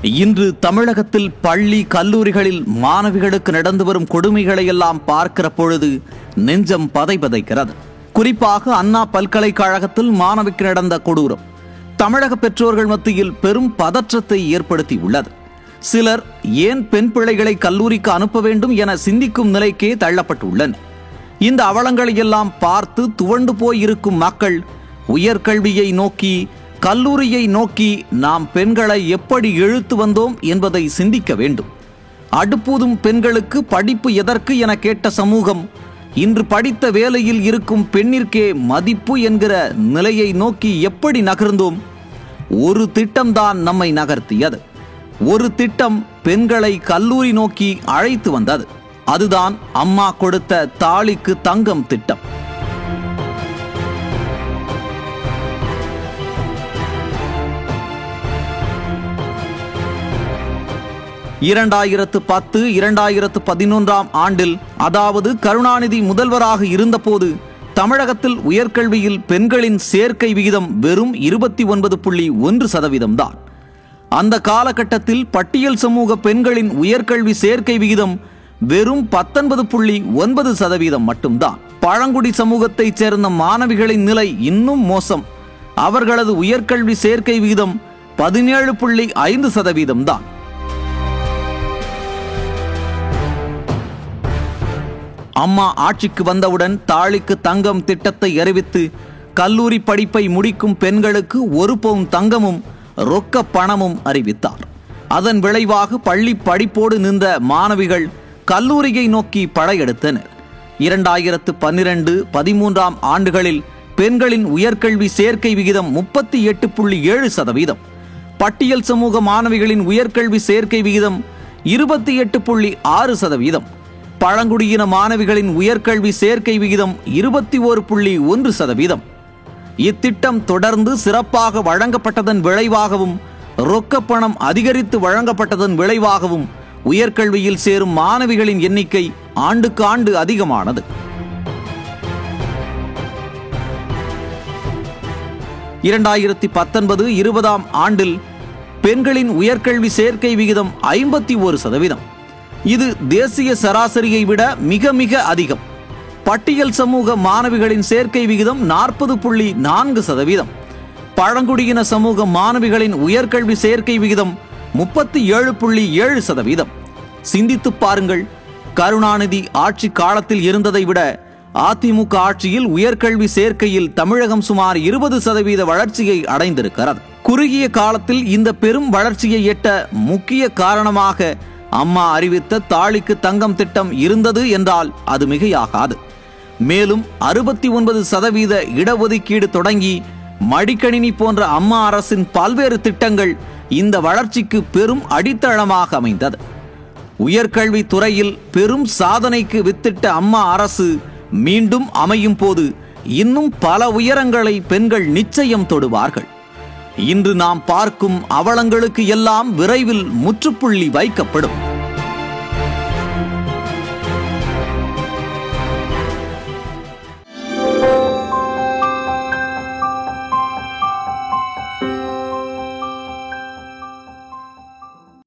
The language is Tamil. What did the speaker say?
இன்று தமிழகத்தில் பள்ளி கல்லூரிகளில் மாணவிகளுக்கு நடந்து வரும் கொடுமைகளை எல்லாம் பார்க்கிற பொழுது நெஞ்சம் பதைபதைக்கிறது. குறிப்பாக அண்ணா பல்கலைக்கழகத்தில் மாணவிக்கு நடந்த கொடூரம் தமிழக பெற்றோர்கள் மத்தியில் பெரும் பதற்றத்தை ஏற்படுத்தியுள்ளது. சிலர் ஏன் பெண் பிள்ளைகளை கல்லூரிக்கு அனுப்ப வேண்டும் என சிந்திக்கும் நிலைக்கே தள்ளப்பட்டுள்ளனர். இந்த அவலங்களை எல்லாம் பார்த்து துவண்டு போயிருக்கும் மக்கள் உயர்கல்வியை நோக்கி, கல்லூரியை நோக்கி நாம் பெண்களை எப்படி இழுத்து வந்தோம் என்பதை சிந்திக்க வேண்டும். அடுப்பூதும் பெண்களுக்கு படிப்பு எதற்கு என கேட்ட சமூகம் இன்று படித்த வேலையில் இருக்கும் பெண்ணிற்கே மதிப்பு என்கிற நிலையை நோக்கி எப்படி நகர்ந்தோம்? ஒரு திட்டம்தான் நம்மை நகர்த்தியது. ஒரு திட்டம் பெண்களை கல்லூரி நோக்கி அழைத்து வந்தது. அதுதான் அம்மா கொடுத்த தாலிக்கு தங்கம் திட்டம். (2010, 2011) ஆண்டில், அதாவது கருணாநிதி முதல்வராக இருந்தபோது தமிழகத்தில் உயர்கல்வியில் பெண்களின் சேர்க்கை விகிதம் வெறும் 29.1% தான். அந்த காலகட்டத்தில் பட்டியல் சமூக பெண்களின் உயர்கல்வி சேர்க்கை விகிதம் வெறும் 19.9% மட்டும்தான். பழங்குடி சமூகத்தைச் சேர்ந்த மாணவிகளின் நிலை இன்னும் மோசம். அவர்களது உயர்கல்வி சேர்க்கை விகிதம் 17.5% தான். அம்மா ஆட்சிக்கு வந்தவுடன் தாலிக்கு தங்கம் திட்டத்தை அறிவித்து கல்லூரி படிப்பை முடிக்கும் பெண்களுக்கு 1 பவுன் தங்கமும் ரொக்க பணமும் அறிவித்தார். அதன் விளைவாக பள்ளி படிப்போடு நின்ற மாணவிகள் கல்லூரியை நோக்கி படையெடுத்தனர். 2012-13 ஆண்டுகளில் பெண்களின் உயர்கல்வி சேர்க்கை விகிதம் 38.7%. பட்டியல் சமூக மாணவிகளின் உயர்கல்வி சேர்க்கை விகிதம் 28.6%. பழங்குடியின மாணவிகளின் உயர்கல்வி சேர்க்கை விகிதம் 21.1%. இத்திட்டம் தொடர்ந்து சிறப்பாக வழங்கப்பட்டதன் விளைவாகவும் ரொக்க பணம் அதிகரித்து வழங்கப்பட்டதன் விளைவாகவும் உயர்கல்வியில் சேரும் மாணவிகளின் எண்ணிக்கை ஆண்டுக்கு ஆண்டு அதிகமானது. 2019-20 ஆண்டில் பெண்களின் உயர்கல்வி சேர்க்கை விகிதம் 51%. இது தேசிய சராசரியை விட மிக மிக அதிகம். பட்டியல் சமூக மாணவிகளின் சேர்க்கை விகிதம் 40.4%. பழங்குடியின சமூக மாணவிகளின் உயர்கல்வி சேர்க்கை விகிதம் 37.7%. சிந்தித்து பாருங்கள். கருணாநிதி ஆட்சி காலத்தில் இருந்ததை விட அதிமுக ஆட்சியில் உயர்கல்வி சேர்க்கையில் தமிழகம் சுமார் 20% வளர்ச்சியை அடைந்திருக்கிறது. குறுகிய காலத்தில் இந்த பெரும் வளர்ச்சியை எட்ட முக்கிய காரணமாக அம்மா அறிவித்த தாலிக்கு தங்கம் திட்டம் இருந்தது என்றால் அது மிகையாகாது. மேலும் 69% இடஒதுக்கீடு தொடங்கி மடிக்கணினி போன்ற அம்மா அரசின் பல்வேறு திட்டங்கள் இந்த வளர்ச்சிக்கு பெரும் அடித்தளமாக அமைந்தது. உயர்கல்வி துறையில் பெரும் சாதனைக்கு வித்திட்ட அம்மா அரசு மீண்டும் அமையும் போது இன்னும் பல உயரங்களை பெண்கள் நிச்சயம் தொடுவார்கள். இன்று நாம் பார்க்கும் அவலங்களுக்கு எல்லாம் விரைவில் முற்றுப்புள்ளி வைக்கப்படும்.